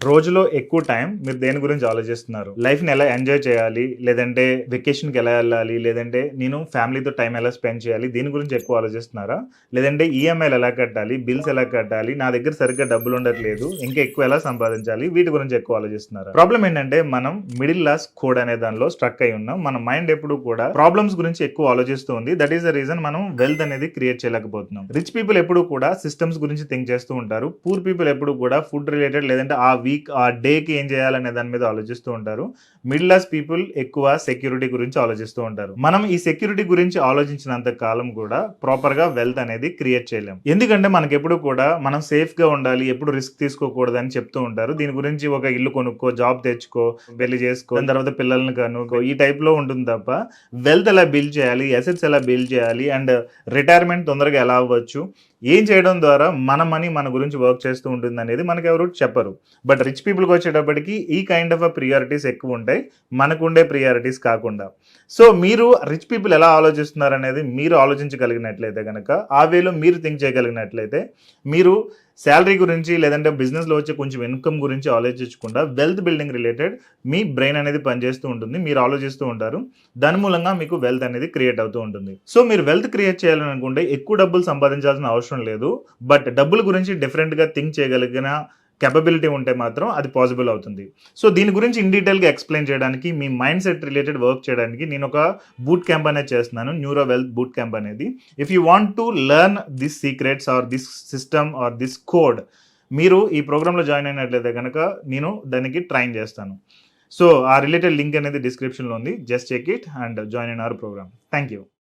రోజులో ఎక్కువ టైం మీరు దేని గురించి ఆలోచిస్తున్నారు? లైఫ్‌ని ఎలా ఎంజాయ్ చేయాలి? లేదంటే వెకేషన్‌కి ఎలా ఎళ్ళాలి? లేదంటే నేను ఫ్యామిలీతో టైం ఎలా స్పెండ్ చేయాలి? దీని గురించి ఎక్కువ ఆలోచిస్తున్నారా? లేదంటే ఈఎంఐలు ఎలా కట్టాలి? బిల్స్ ఎలా కట్టాలి? నా దగ్గర సరిగ్గా డబ్బులుండట్లేదు. ఇంకా ఎక్కువ ఎలా సంపాదించాలి? వీటి గురించి ఎక్కువ ఆలోచిస్తున్నారా? ప్రాబ్లమ్ ఏంటంటే మనం మిడిల్ క్లాస్ కోడ్ అనే దానిలో స్ట్రక్ అయ్యి ఉన్నాం. మన మైండ్ ఎప్పుడు కూడా ప్రాబ్లమ్స్ గురించి ఎక్కువ ఆలోచిస్తూ ఉంది. దట్ ఈస్ ద రీజన్ మనం వెల్త్ అనేది క్రియేట్ చేయలేకపోతున్నాం. రిచ్ పీపుల్ ఎప్పుడు కూడా సిస్టమ్స్ గురించి థింక్ చేస్తూ ఉంటారు. పూర్ పీపుల్ ఎప్పుడు కూడా ఫుడ్ రిలేటెడ్ లేదంటే ఆ వీక్ ఆ డేకి ఏం చేయాలనే దాని మీద ఆలోచిస్తూ ఉంటారు. మిడిల్ క్లాస్ పీపుల్ ఎక్కువ సెక్యూరిటీ గురించి ఆలోచిస్తూ ఉంటారు. మనం ఈ సెక్యూరిటీ గురించి ఆలోచించినంత కాలం కూడా ప్రాపర్ గా వెల్త్ అనేది క్రియేట్ చేయలేం. ఎందుకంటే మనకి ఎప్పుడు కూడా మనం సేఫ్ గా ఉండాలి, ఎప్పుడు రిస్క్ తీసుకోకూడదు అని చెప్తూ ఉంటారు. దీని గురించి ఒక ఇల్లు కొనుక్కో, జాబ్ తెచ్చుకో, పెళ్లి చేసుకో, దాని తర్వాత పిల్లల్ని కనుక్కో, ఈ టైప్ లో ఉంటుంది తప్ప వెల్త్ ఎలా బిల్డ్ చేయాలి, అసెట్స్ ఎలా బిల్డ్ చేయాలి అండ్ రిటైర్మెంట్ తొందరగా ఎలా అవ్వచ్చు, ఏం చేయడం ద్వారా మన మనీ మన గురించి వర్క్ చేస్తూ ఉంటుంది అనేది మనకు ఎవరు చెప్పరు. బట్ రిచ్ పీపుల్కి వచ్చేటప్పటికి ఈ కైండ్ ఆఫ్ ప్రియారిటీస్ ఎక్కువ ఉంటాయి, మనకుండే ప్రియారిటీస్ కాకుండా. సో మీరు రిచ్ పీపుల్ ఎలా ఆలోచిస్తున్నారు అనేది మీరు ఆలోచించగలిగినట్లయితే కనుక, ఆ వేలో మీరు థింక్ చేయగలిగినట్లయితే, మీరు శాలరీ గురించి లేదంటే బిజినెస్లో వచ్చే కొంచెం ఇన్కమ్ గురించి ఆలోచించకుండా వెల్త్ బిల్డింగ్ రిలేటెడ్ మీ బ్రెయిన్ అనేది పనిచేస్తూ ఉంటుంది, మీరు ఆలోచిస్తూ ఉంటారు. దాని మూలంగా మీకు వెల్త్ అనేది క్రియేట్ అవుతూ ఉంటుంది. సో మీరు వెల్త్ క్రియేట్ చేయాలని అనుకుంటే ఎక్కువ డబ్బులు సంపాదించాల్సిన అవసరం లేదు. బట్ డబ్బుల గురించి డిఫరెంట్గా థింక్ చేయగలిగిన కెపబిలిటీ ఉంటే మాత్రం అది పాసిబుల్ అవుతుంది. సో దీని గురించి ఇన్ డీటెయిల్గా ఎక్స్ప్లెయిన్ చేయడానికి, మీ మైండ్ సెట్ రిలేటెడ్ వర్క్ చేయడానికి నేను ఒక బూట్ క్యాంప్ అనేది చేస్తున్నాను, న్యూరో వెల్త్ బూట్ క్యాంప్ అనేది. If you want to learn this secrets or this system or this code, మీరు ఈ ప్రోగ్రాంలో జాయిన్ అయినట్లయితే కనుక నేను దానికి ట్రైన్ చేస్తాను. సో ఆ రిలేటెడ్ లింక్ అనేది డిస్క్రిప్షన్లో ఉంది. Just check it and join in our program. Thank you.